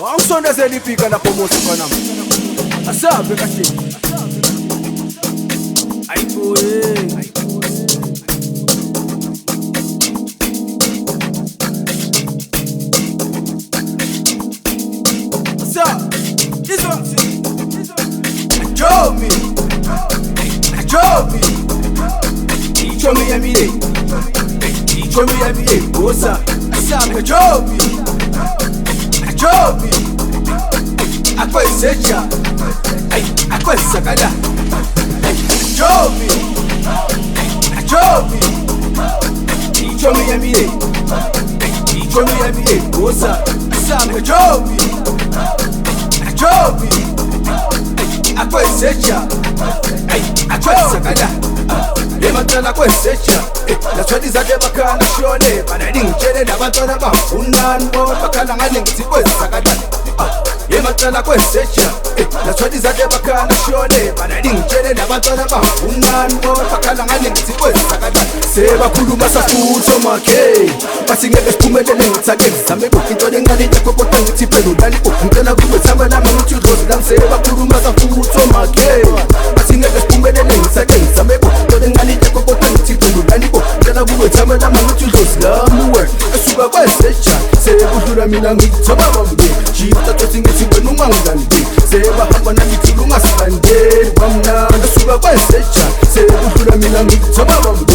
Awusondeze lipika lapho mosi khona. Asabe kahle. Ayiboye. This one, drove me. He drove me every day. He drove me every day. What's up? I said, drove me. I quit secha. I quit sakada. Drove me. He drove me every day. He drove me every day. What's up? I said, drove me. Akwesecha, akwesakada. Ematala akwesecha. Lathwala izandla bakhala shone. Banalingitshele nabantwana bafundani bona bakhala ngane ngithi kwesakada. Ematala akwesecha. Lathwala izandla bakhala shone. Banalingitshele nabantwana bafundani bona bakhala ngane ngithi kwesakada. Sebakhuluma safutho makhe. Bathi ngeke siphumelele ngithake ngizame into lengane yakho kodwa ngithi phendula libo. Ngicela kuwe thamba nami ngithi udlozi nami sebakhuluma safutho makhe. Bathi ngeke siphumelele ngithake ngizame into lengane yakho kodwa ngithi phendula libo. Ngicela kuwe thamba nami ngithi udlozi nami wena. Esuka kwesecha sebudlula mina ngithoba bambe. Jita tothi ngithi wena ungangizandi. Sebahamba nami thula ungasibandeli kwamnandi. Esuka kwesecha sebudlula mina ngithoba bambe.